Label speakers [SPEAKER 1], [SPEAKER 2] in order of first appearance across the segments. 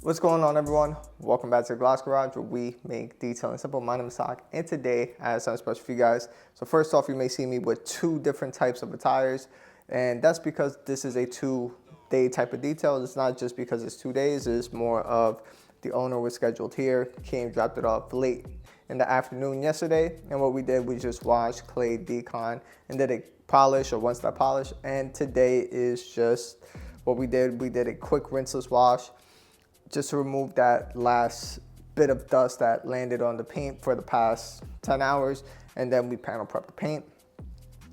[SPEAKER 1] What's going on, everyone? Welcome back to the Glass Garage, where we make detailing simple. My name is Sak, and today I have something special for you guys. So first off, you may see me with two different types of tires, and that's because this is a 2-day type of detail. It's not just because it's 2 days. It's more of the owner was scheduled here, came, dropped it off late in the afternoon yesterday, and what we did, we just washed, clayed, decon, and did a polish or one-step polish. And today is just what we did. We did a quick rinseless wash, just to remove that last bit of dust that landed on the paint for the past 10 hours. And then we panel prep the paint.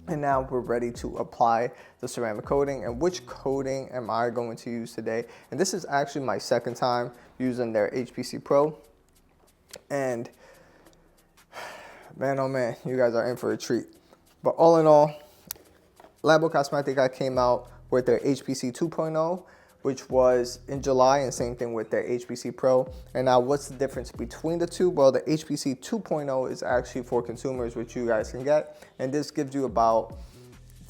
[SPEAKER 1] And now we're ready to apply the ceramic coating. And which coating am I going to use today? And this is actually my second time using their HPC Pro. And man, oh man, you guys are in for a treat. But all in all, Labocosmetica came out with their HPC 2.0, which was in July, and same thing with their HPC Pro. And now what's the difference between the two? Well, the HPC 2.0 is actually for consumers, which you guys can get. And this gives you about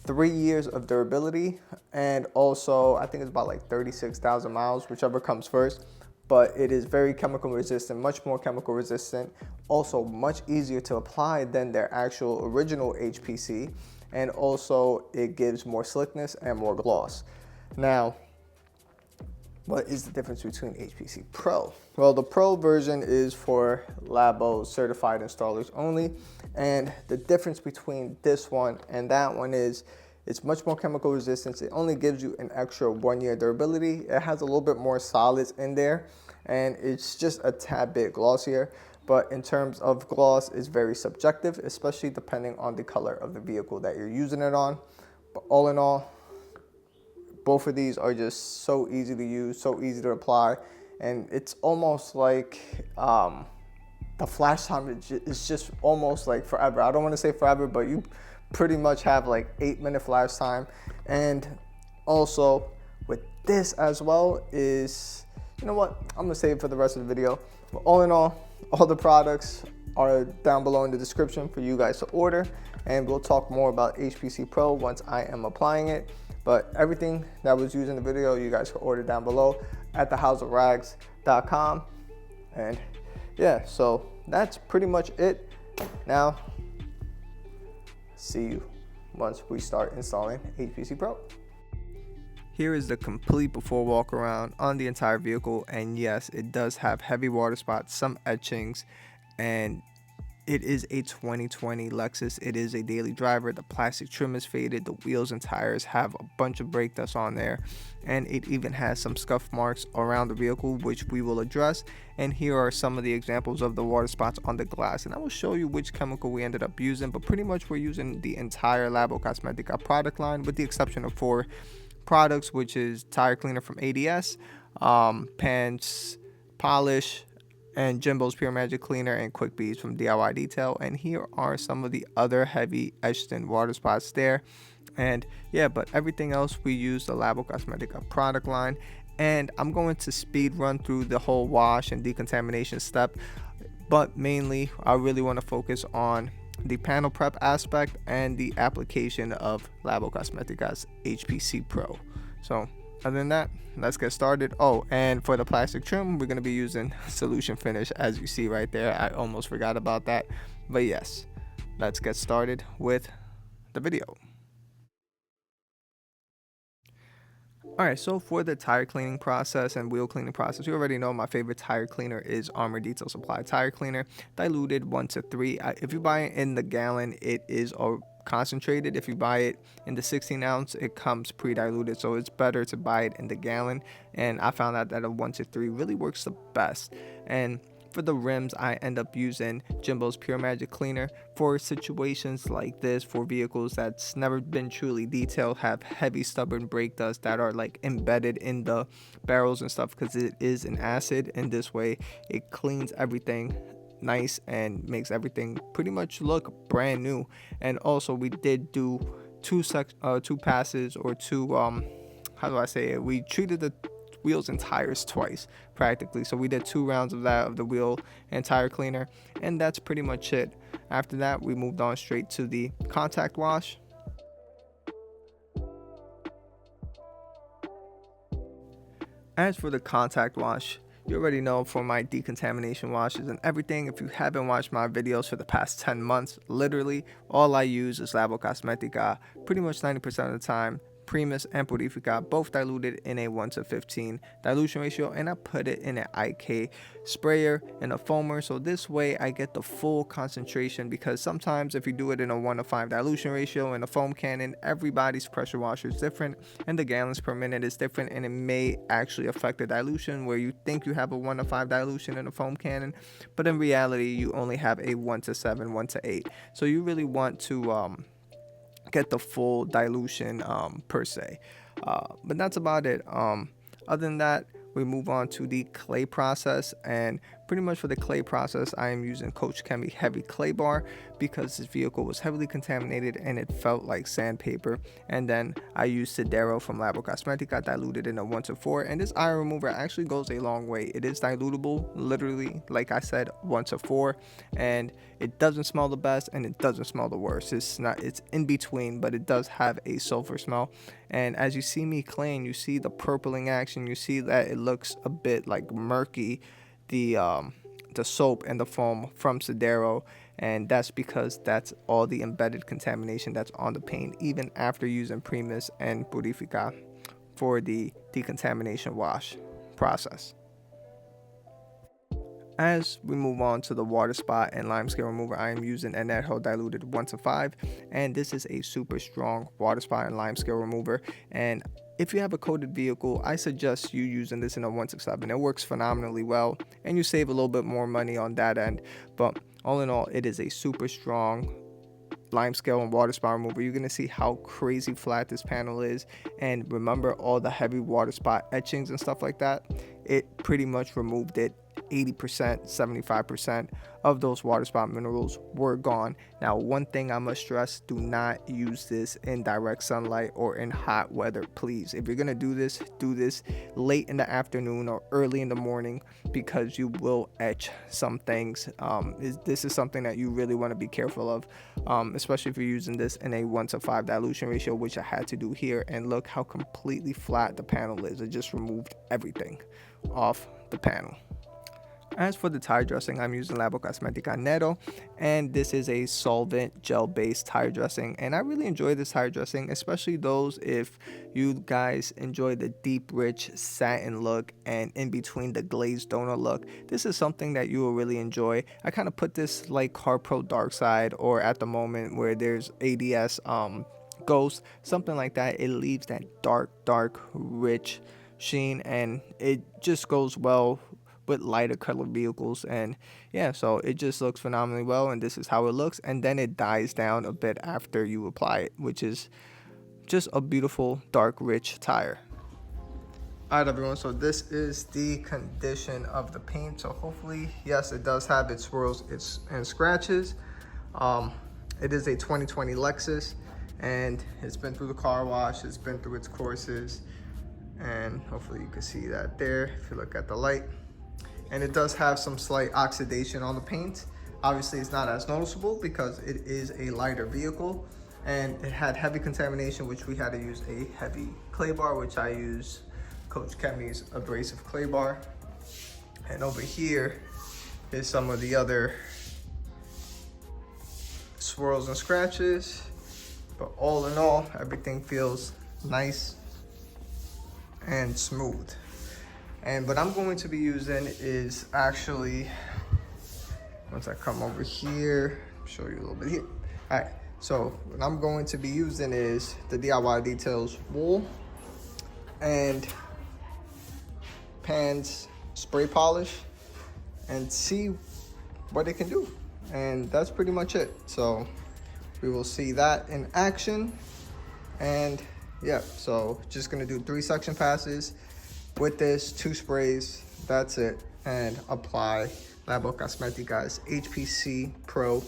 [SPEAKER 1] 3 years of durability. And also, I think it's about like 36,000 miles, whichever comes first. But it is very chemical resistant, much more chemical resistant. Also much easier to apply than their actual original HPC. And also it gives more slickness and more gloss. Now, what is the difference between HPC Pro? Well, the Pro version is for Labo certified installers only. And the difference between this one and that one is it's much more chemical resistance. It only gives you an extra 1 year durability. It has a little bit more solids in there, and it's just a tad bit glossier. But in terms of gloss, it's very subjective, especially depending on the color of the vehicle that you're using it on. But all in all, both of these are just so easy to use, so easy to apply, and it's almost like the flash time is just almost like forever. I don't want to say forever, but you pretty much have like 8-minute flash time. And also with this as well is, you know what, I'm gonna save it for the rest of the video. But all in all the products are down below in the description for you guys to order, and we'll talk more about HPC Pro once I am applying it. But everything that was used in the video, you guys can order down below at thehouseofrags.com. And yeah, so that's pretty much it. Now, see you once we start installing HPC Pro. Here is the complete before walk around on the entire vehicle. And yes, it does have heavy water spots, some etchings, and it is a 2020 Lexus. It is a daily driver. The plastic trim is faded. The wheels and tires have a bunch of brake dust on there. And it even has some scuff marks around the vehicle, which we will address. And here are some of the examples of the water spots on the glass. And I will show you which chemical we ended up using. But pretty much we're using the entire Labocosmetica product line, with the exception of 4 products, which is tire cleaner from ADS, pants polish, and Jimbo's Pure Magic Cleaner, and Quick Beads from DIY Detail. And here are some of the other heavy etched in water spots there. And yeah, but everything else we use the Labocosmetica product line. And I'm going to speed run through the whole wash and decontamination step, but mainly I really want to focus on the panel prep aspect and the application of Labocosmetica's HPC Pro. So other than that, let's get started. Oh, and for the plastic trim, we're going to be using Solution Finish, as you see right there. I almost forgot about that. But yes, let's get started with the video. Alright, so for the tire cleaning process and wheel cleaning process, you already know my favorite tire cleaner is Armour Detail Supply Tire Cleaner, diluted 1:3. If you buy it in the gallon, it is concentrated. If you buy it in the 16 ounce, it comes pre-diluted, so it's better to buy it in the gallon. And I found out that a 1:3 really works the best. And for the rims, I end up using Jimbo's Pure Magic Cleaner for situations like this, for vehicles that's never been truly detailed, have heavy stubborn brake dust that are like embedded in the barrels and stuff, because it is an acid. And this way it cleans everything nice and makes everything pretty much look brand new. And also we did do two passes, or two how do I say it, we treated the wheels and tires twice practically. So we did 2 rounds of that, of the wheel and tire cleaner, and that's pretty much it. After that, we moved on straight to the contact wash. As for the contact wash, You already know for my decontamination washes and everything. If you haven't watched my videos for the past 10 months, literally all I use is Labocosmetica pretty much 90% of the time. Primus and Purifica, both diluted in a 1:15 dilution ratio, and I put it in an IK sprayer and a foamer, so this way I get the full concentration, because sometimes if you do it in a 1:5 dilution ratio in a foam cannon, everybody's pressure washer is different and the gallons per minute is different, and it may actually affect the dilution where you think you have a 1:5 dilution in a foam cannon, but in reality you only have a 1:7, 1:8. So you really want to get the full dilution per se, but that's about it. Other than that, we move on to the clay process, and pretty much for the clay process I am using Gtechniq heavy clay bar because this vehicle was heavily contaminated and it felt like sandpaper. And then I used Nero from Labocosmetica diluted in a 1:4, and this iron remover actually goes a long way. It is dilutable, literally, like I said, 1:4, and it doesn't smell the best and it doesn't smell the worst. It's in between, but it does have a sulfur smell. And as you see me clean, you see the purpling action, you see that it looks a bit like murky, the soap and the foam from Nero, and that's because that's all the embedded contamination that's on the paint, even after using Primus and Purifica for the decontamination wash process. As we move on to the water spot and limescale remover, I am using Energo diluted 1:5, and this is a super strong water spot and limescale remover. And if you have a coated vehicle, I suggest you using this in a 1:7. It works phenomenally well, and you save a little bit more money on that end. But all in all, it is a super strong limescale and water spot remover. You're gonna see how crazy flat this panel is, and remember all the heavy water spot etchings and stuff like that. It pretty much removed it. 80%, 75% of those water spot minerals were gone. Now, one thing I must stress, do not use this in direct sunlight or in hot weather, please. If you're gonna do this late in the afternoon or early in the morning, because you will etch some things. This is something that you really want to be careful of, especially if you're using this in a 1:5 dilution ratio, which I had to do here. And look how completely flat the panel is. It just removed everything off the panel. As for the tire dressing, I'm using Labocosmetica Nero, and this is a solvent gel-based tire dressing, and I really enjoy this tire dressing, especially those if you guys enjoy the deep, rich satin look and in between the glazed donut look. This is something that you will really enjoy. I kind of put this like Carpro Dark Side, or at the moment where there's ADS Ghost, something like that. It leaves that dark, rich sheen, and it just goes well with lighter colored vehicles. And yeah, so it just looks phenomenally well, and this is how it looks. And then it dies down a bit after you apply it, which is just a beautiful dark rich tire. Alright everyone, so this is the condition of the paint. So hopefully, yes, it does have its swirls and scratches. It is a 2020 Lexus, and it's been through the car wash, it's been through its courses, and hopefully you can see that there if you look at the light. And it does have some slight oxidation on the paint. Obviously it's not as noticeable because it is a lighter vehicle, and it had heavy contamination, which we had to use a heavy clay bar, which I use Gtechniq's abrasive clay bar. And over here is some of the other swirls and scratches, but all in all, everything feels nice and smooth. And what I'm going to be using is actually, once I come over here, show you a little bit here. All right, so what I'm going to be using is the DIY Details wool and Pans spray polish, and see what it can do. And that's pretty much it. So we will see that in action. And yeah, so just gonna do 3 suction passes with this, 2 sprays, that's it, and apply Labocosmetica's HPC Pro.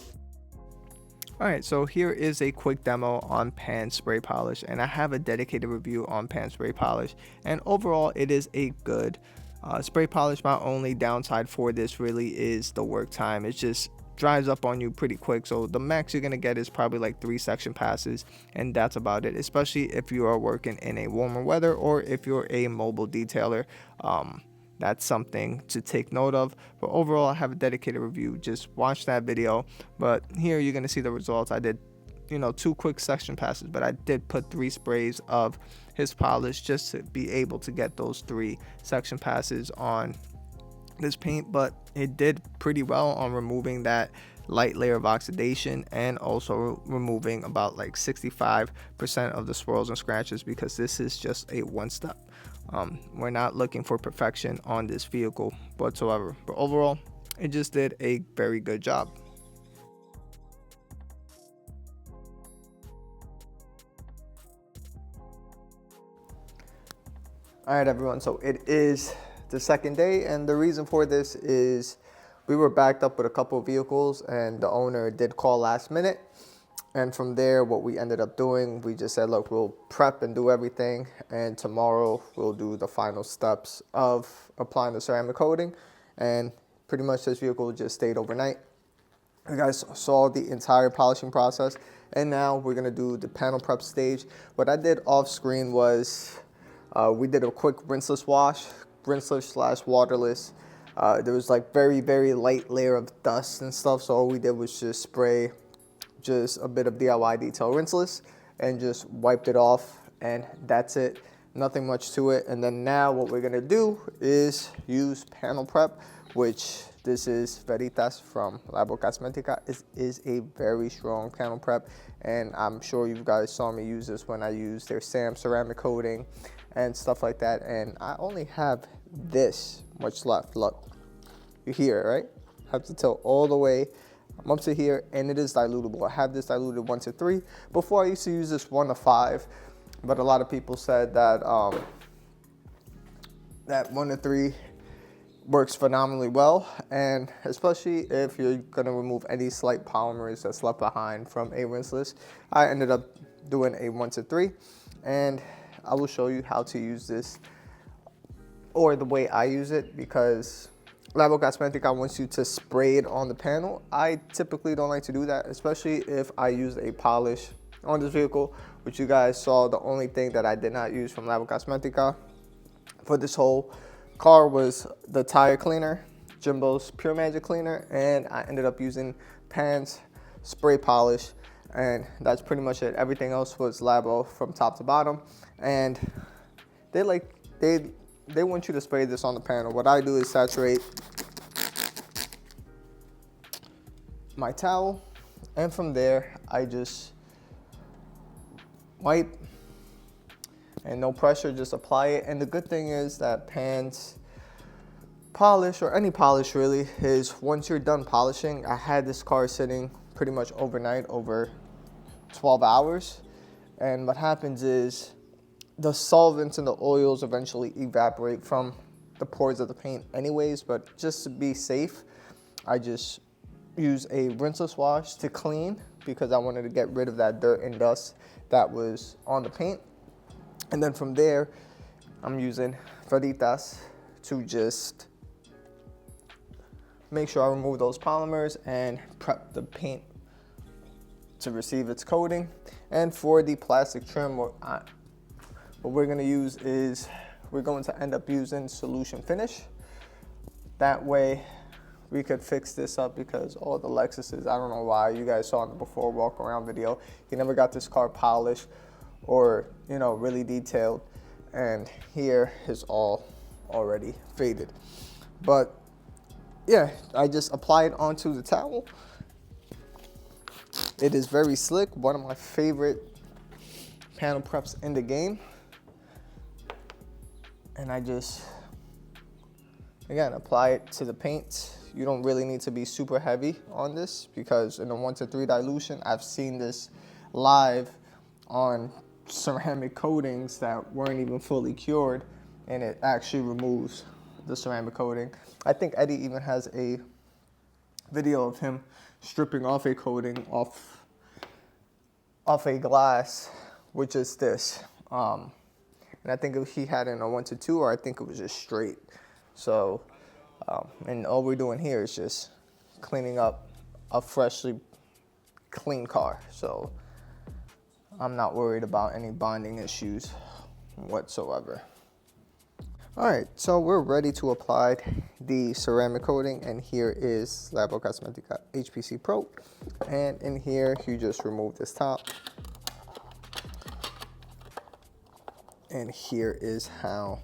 [SPEAKER 1] Alright, so here is a quick demo on pan spray polish, and I have a dedicated review on pan spray polish, and overall it is a good spray polish. My only downside for this really is the work time. It just dries up on you pretty quick, so the max you're gonna get is probably like 3 section passes, and that's about it, especially if you are working in a warmer weather or if you're a mobile detailer. that's something to take note of. But overall, I have a dedicated review. Just watch that video. But here you're going to see the results. I did 2 quick section passes, but I did put 3 sprays of his polish just to be able to get those 3 section passes on this paint. But it did pretty well on removing that light layer of oxidation, and also removing about like 65% of the swirls and scratches, because this is just a one step. We're not looking for perfection on this vehicle whatsoever, but overall it just did a very good job. All right, everyone, so it is the second day, and the reason for this is we were backed up with a couple of vehicles, and the owner did call last minute. And from there, what we ended up doing, we just said, look, we'll prep and do everything, and tomorrow we'll do the final steps of applying the ceramic coating. And pretty much this vehicle just stayed overnight. You guys saw the entire polishing process, and now we're gonna do the panel prep stage. What I did off screen was we did a quick rinseless wash, rinseless/waterless. There was like very, very light layer of dust and stuff, so all we did was just spray just a bit of DIY detail rinseless and just wiped it off, and that's it. Nothing much to it. And then now what we're gonna do is use panel prep, which this is Veritas from Labocosmetica. It is a very strong panel prep, and I'm sure you guys saw me use this when I used their SAM ceramic coating and stuff like that. And I only have this much left. Look, you hear it, right? I have to tilt all the way. I'm up to here, and it is dilutable. I have this diluted 1:3. Before I used to use this 1:5, but a lot of people said that that 1:3 works phenomenally well, and especially if you're gonna remove any slight polymers that's left behind from a rinseless. I ended up doing a 1:3, and I will show you how to use this, or the way I use it, because Labocosmetica wants you to spray it on the panel. I typically don't like to do that, especially if I use a polish on this vehicle, which you guys saw. The only thing that I did not use from Labocosmetica for this whole car was the tire cleaner, Jimbo's Pure Magic cleaner, and I ended up using Pan's spray polish, and that's pretty much it. Everything else was Labo from top to bottom, and they want you to spray this on the panel. What I do is saturate my towel, and from there I just wipe, and no pressure, just apply it. And the good thing is that Pan's polish, or any polish really, is once you're done polishing, I had this car sitting pretty much overnight, over 12 hours, and what happens is the solvents and the oils eventually evaporate from the pores of the paint anyways. But just to be safe, I just use a rinseless wash to clean, because I wanted to get rid of that dirt and dust that was on the paint. And then from there, I'm using Veritas to just make sure I remove those polymers and prep the paint to receive its coating. And for the plastic trim, what we're gonna use is, we're going to end up using solution finish. That way we could fix this up, because all the Lexuses, I don't know why, you guys saw in the before walk around video, he never got this car polished or, really detailed. And here is all already faded. But yeah, I just apply it onto the towel. It is very slick, one of my favorite panel preps in the game. And I just, again, apply it to the paint. You don't really need to be super heavy on this, because in a 1:3 dilution, I've seen this live on ceramic coatings that weren't even fully cured, and it actually removes the ceramic coating. I think Eddie even has a video of him stripping off a coating off a glass, which is this. And I think he had it in a 1:2, or I think it was just straight. So, and all we're doing here is just cleaning up a freshly clean car. So I'm not worried about any bonding issues whatsoever. All right, so we're ready to apply the ceramic coating, and here is Labocosmetica HPC Pro. And in here, you just remove this top. And here is how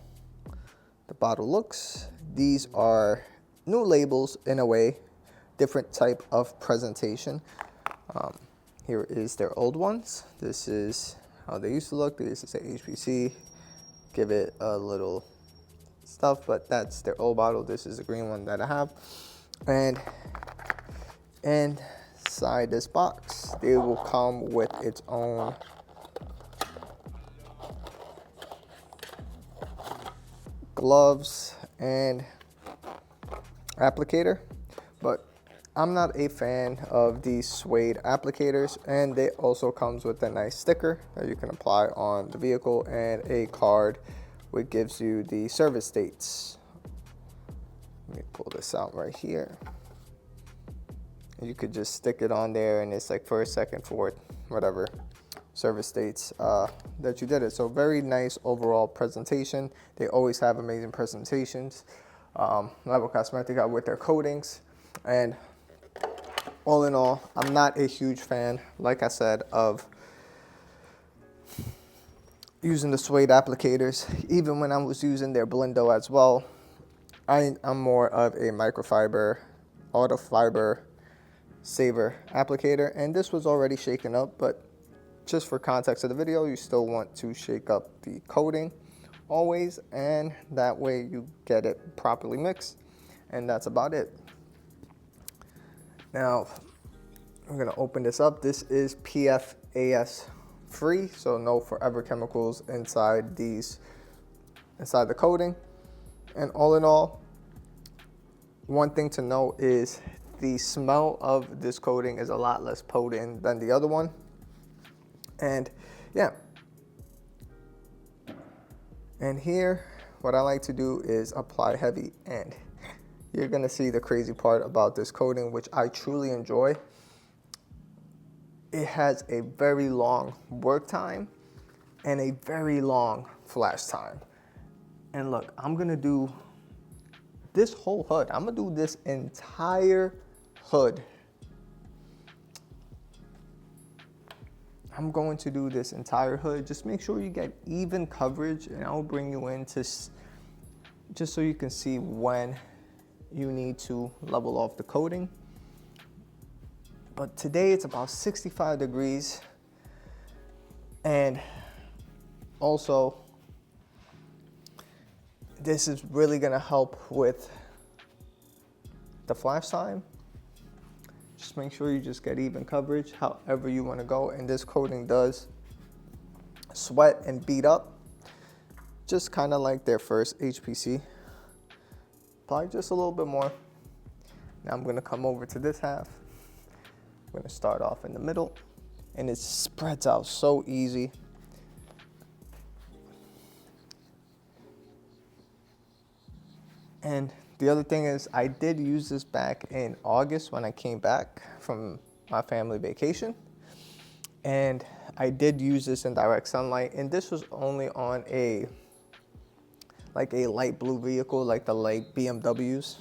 [SPEAKER 1] the bottle looks. These are new labels in a way, different type of presentation. Here is their old ones. This is how they used to look. They used to say HPC, give it a little stuff, but that's their old bottle. This is the green one that I have. And inside this box, they will come with its own gloves and applicator, but I'm not a fan of these suede applicators, and it also comes with a nice sticker that you can apply on the vehicle and a card which gives you the service dates. Let me pull this out right here. You could just stick it on there, and it's like first, second, fourth, whatever service dates that you did it. So very nice overall presentation. They always have amazing presentations. Labocosmetica with their coatings, and all in all, I'm not a huge fan, like I said, of using the suede applicators. Even when I was using their Blendo as well, I'm more of a microfiber, auto fiber saver applicator, and this was already shaken up, but just for context of the video, you still want to shake up the coating always, and that way you get it properly mixed, and that's about it. Now, I'm gonna open this up. This is PFAS free, so no forever chemicals inside the coating. And all in all, one thing to note is the smell of this coating is a lot less potent than the other one. And yeah. And here, what I like to do is apply heavy, and you're gonna see the crazy part about this coating, which I truly enjoy. It has a very long work time and a very long flash time. And look, I'm gonna do this whole hood. I'm gonna do this entire hood. I'm going to do this entire hood. Just make sure you get even coverage, and I'll bring you in to just so you can see when you need to level off the coating. But today it's about 65 degrees, and also this is really gonna help with the flash time. Just make sure you just get even coverage however you want to go, and this coating does sweat and beat up, just kind of like their first HPC. Apply just a little bit more. Now I'm going to come over to this half. I'm going to start off in the middle, and it spreads out so easy. And the other thing is, I did use this back in August when I came back from my family vacation. And I did use this in direct sunlight, and this was only on a light blue vehicle, like the light BMWs,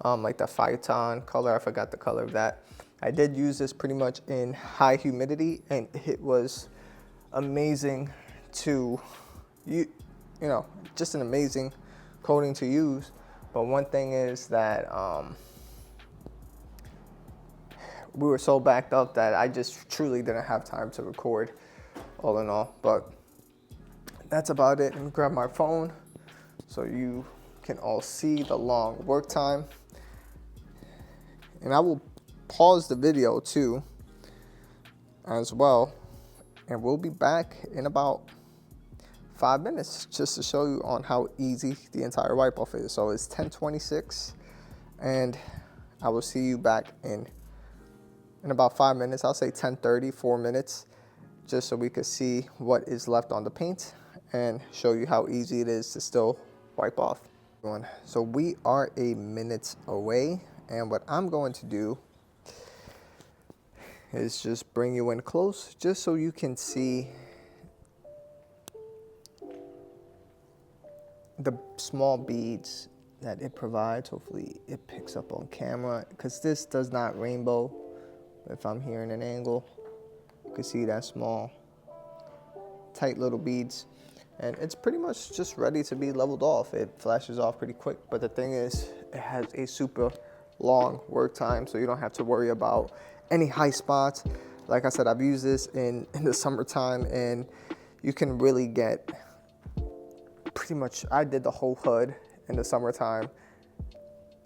[SPEAKER 1] like the Phaeton color. I forgot the color of that. I did use this pretty much in high humidity, and it was amazing to, you know, just an amazing coating to use. But one thing is that we were so backed up that I just truly didn't have time to record, all in all. But that's about it. Let me grab my phone so you can all see the long work time. And I will pause the video too as well. And we'll be back in about 5 minutes just to show you on how easy the entire wipe off is. So it's 10:26, and I will see you back in about 5 minutes. I'll say 10:30, 4 minutes, just so we can see what is left on the paint and show you how easy it is to still wipe off. So we are a minute away, and what I'm going to do is just bring you in close just so you can see the small beads that it provides, hopefully it picks up on camera, because this does not rainbow. If I'm here in an angle, you can see that small, tight little beads. And it's pretty much just ready to be leveled off. It flashes off pretty quick, but the thing is, it has a super long work time, so you don't have to worry about any high spots. Like I said, I've used this in the summertime, and you can really get pretty much, I did the whole hood in the summertime,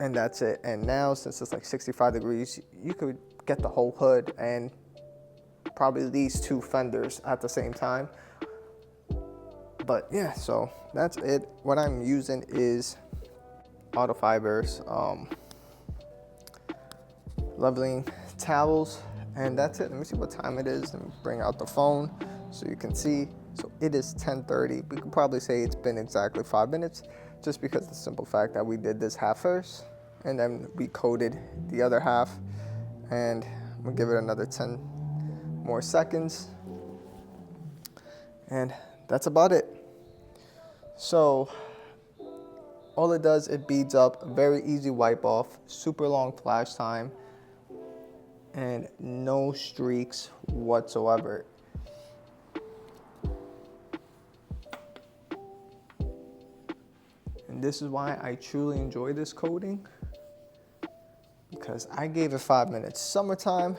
[SPEAKER 1] and that's it. And now, since it's like 65 degrees, you could get the whole hood and probably these two fenders at the same time. But yeah, so that's it. What I'm using is auto fibers, leveling towels, and that's it. Let me see what time it is. Let me bring out the phone so you can see. So it is 10:30. We could probably say it's been exactly 5 minutes, just because of the simple fact that we did this half first, and then we coated the other half, and we'll give it another 10 more seconds, and that's about it. So all it does, it beads up, very easy wipe off, super long flash time, and no streaks whatsoever. And this is why I truly enjoy this coating, because I gave it 5 minutes. Summertime,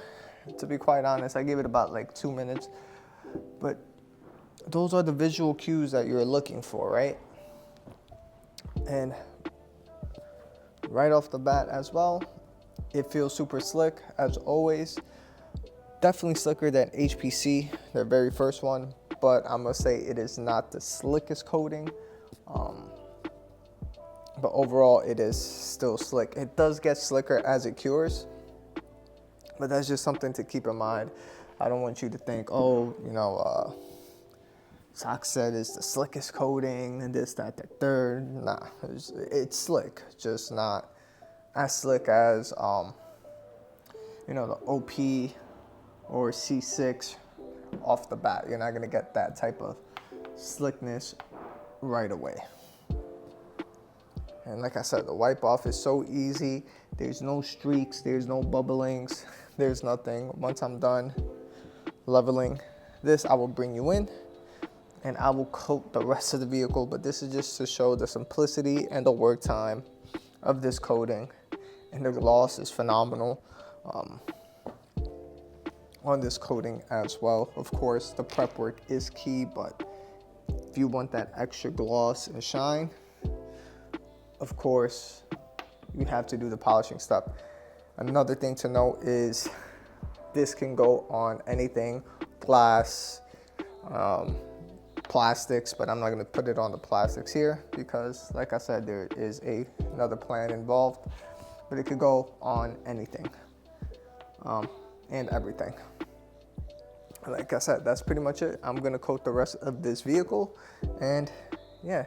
[SPEAKER 1] to be quite honest, I gave it about like 2 minutes, but those are the visual cues that you're looking for, right? And right off the bat as well, it feels super slick as always. Definitely slicker than HPC, their very first one, but I must say it is not the slickest coating. But overall, it is still slick. It does get slicker as it cures, but that's just something to keep in mind. I don't want you to think, oh, Sock said it's the slickest coating and this, that, that, third. Nah, it's slick, just not as slick as, the OP or C6 off the bat. You're not gonna get that type of slickness right away. And like I said, the wipe off is so easy. There's no streaks, there's no bubblings, there's nothing. Once I'm done leveling this, I will bring you in and I will coat the rest of the vehicle. But this is just to show the simplicity and the work time of this coating. And the gloss is phenomenal on this coating as well. Of course, the prep work is key, but if you want that extra gloss and shine, of course, you have to do the polishing step. Another thing to note is this can go on anything, glass, plastics, but I'm not gonna put it on the plastics here because, like I said, there is another plan involved, but it could go on anything and everything. Like I said, that's pretty much it. I'm gonna coat the rest of this vehicle, and yeah.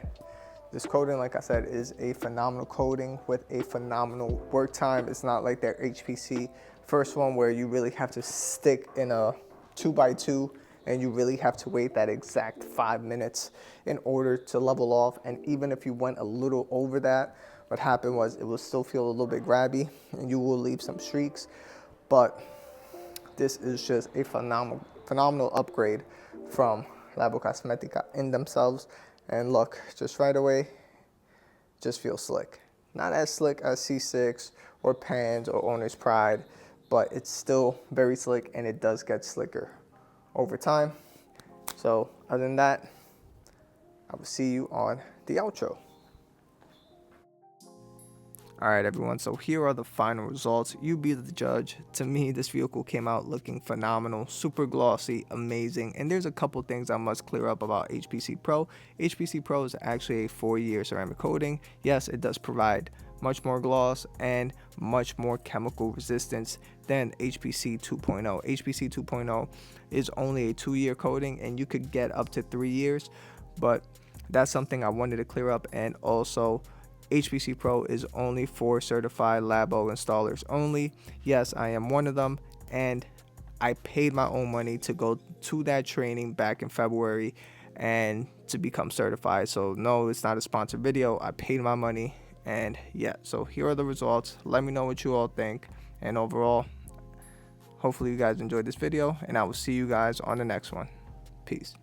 [SPEAKER 1] This coating, like I said, is a phenomenal coating with a phenomenal work time. It's not like their HPC first one where you really have to stick in a 2x2 and you really have to wait that exact 5 minutes in order to level off. And even if you went a little over that, what happened was it will still feel a little bit grabby and you will leave some streaks. But this is just a phenomenal upgrade from Labocosmetica in themselves. And look, just right away, just feels slick. Not as slick as C6 or Pans or Owner's Pride, but it's still very slick and it does get slicker over time. So other than that, I will see you on the outro. All right, everyone, so here are the final results. You be the judge. To me, this vehicle came out looking phenomenal, super glossy, amazing. And there's a couple things I must clear up about HPC Pro. HPC Pro is actually a 4-year ceramic coating. Yes, it does provide much more gloss and much more chemical resistance than HPC 2.0. HPC 2.0 is only a 2-year coating, and you could get up to 3 years, but that's something I wanted to clear up. And also, HPC Pro is only for certified Labo installers only. Yes, I am one of them, and I paid my own money to go to that training back in February, and to become certified. So no, it's not a sponsored video. I paid my money, and yeah, so here are the results. Let me know what you all think, and overall, hopefully you guys enjoyed this video, and I will see you guys on the next one. Peace.